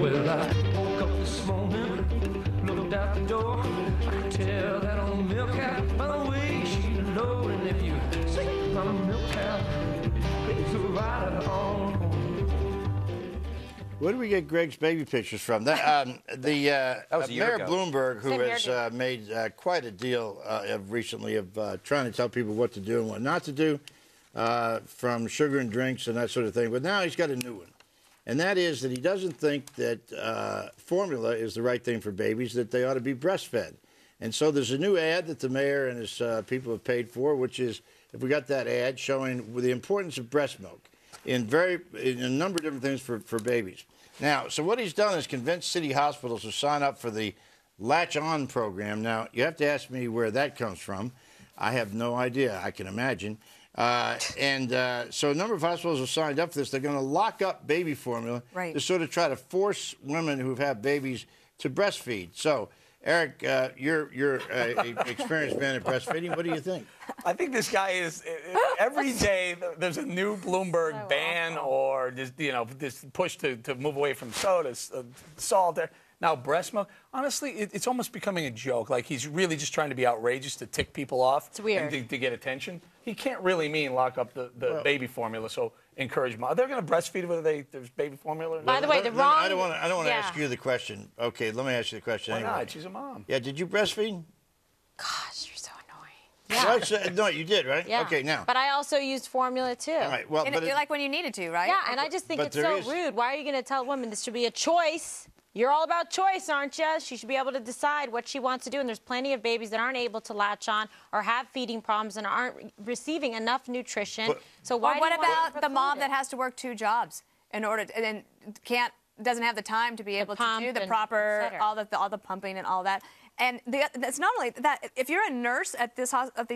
Well, I woke up this morning, looked out the door. I could tell that old milk cow by the way she loaded. And if you see my milk cow, it's right on home. Where do we get Greg's baby pictures from? That, That was a year Mayor ago. Bloomberg, who has made quite a deal recently of trying to tell people what to do and what not to do, from sugar and drinks and that sort of thing. But now he's got a new one. And that is that he doesn't think that formula is the right thing for babies, that they ought to be breastfed. And so there's a new ad that the mayor and his people have paid for, which is, if we got that ad, showing the importance of breast milk in a number of different things for babies. Now, so what he's done is convinced city hospitals to sign up for the Latch On program. Now, you have to ask me where that comes from. I have no idea. I can imagine. So a number of hospitals have signed up for this. They're going to lock up baby formula to sort of try to force women who've had babies to breastfeed. So, Eric, you're an experienced man at breastfeeding. What do you think? I think this guy is, every day there's a new Bloomberg ban or just, this push to move away from soda, salt. Now, breast milk, honestly, it's almost becoming a joke. Like, he's really just trying to be outrageous to tick people off. It's weird. And to get attention. He can't really mean lock up the baby formula, so encourage mom. They're going to breastfeed whether there's baby formula. By the way, the wrong... I don't want to ask you the question. Okay, let me ask you the question Why anyway. not? She's a mom. Yeah, did you breastfeed? Gosh, you're so annoying. Yeah. No, you did, right? Yeah. Okay, now. But I also used formula, too. All right, well, like when you needed to, right? Yeah, and I just think it's so rude. Why are you going to tell women this should be a choice? You're all about choice, aren't you? She should be able to decide what she wants to do. And there's plenty of babies that aren't able to latch on or have feeding problems and aren't receiving enough nutrition. So why? What about the mom that has to work 2 jobs in order to, and then doesn't have the time to be able to do the proper all the pumping and all that? And it's not only that. If you're a nurse at these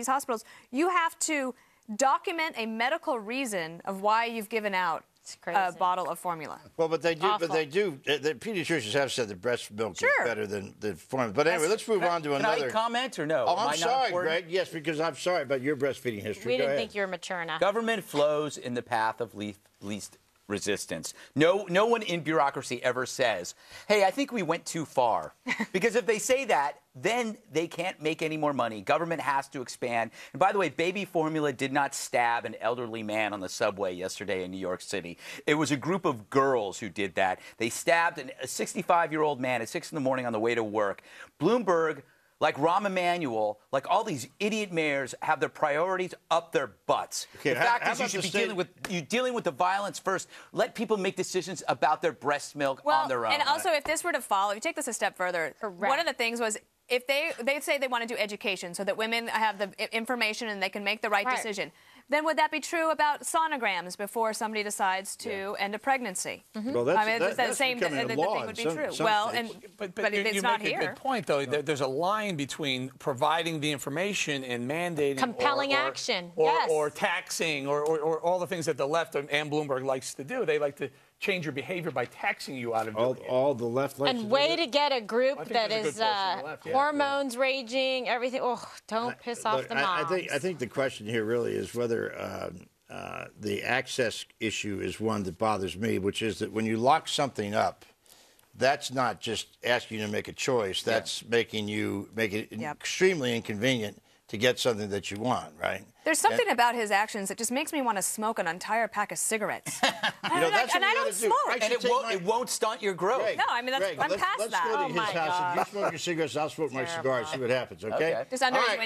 hospitals, you have to document a medical reason of why you've given out a bottle of formula. Well, but they do. But they do. The pediatricians have said that breast milk is better than formula. But anyway, let's move on to another. Can I comment or no? Oh, I'm sorry, Greg. Yes, because I'm sorry about your breastfeeding history. We didn't think you were mature enough. Government flows in the path of least resistance. No one in bureaucracy ever says, hey, I think we went too far. Because if they say that, then they can't make any more money. Government has to expand. And by the way, baby formula did not stab an elderly man on the subway yesterday in New York City. It was a group of girls who did that. They stabbed a 65-year-old man at 6 in the morning on the way to work. Bloomberg, like Rahm Emanuel, like all these idiot mayors, have their priorities up their butts. Okay, the fact is, you should be dealing with the violence first. Let people make decisions about their breast milk on their own. And also, if this were to follow, if you take this a step further, one of the things was, if they say they want to do education so that women have the information and they can make the right decision, then would that be true about sonograms before somebody decides to end a pregnancy? Well, that's the same thing would be true. Well, but it's not here. You make a good point, though. There's a line between providing the information and mandating compelling action, or taxing, or all the things that the left and Bloomberg likes to do. They like to change your behavior by taxing you out of doing it. All the left likes to do. And way to get a group that is hormones raging, everything. Oh, don't piss off the moms. I think the question here really is whether the access issue is one that bothers me, which is that when you lock something up, that's not just asking you to make a choice. That's making it extremely inconvenient to get something that you want, right? There's something about his actions that just makes me want to smoke an entire pack of cigarettes. and I don't smoke. And it won't stunt your growth. No, I mean, I'm past that. Let's go to his house. If you smoke your cigarettes, I'll smoke my cigar and see what happens, okay? Just under his window.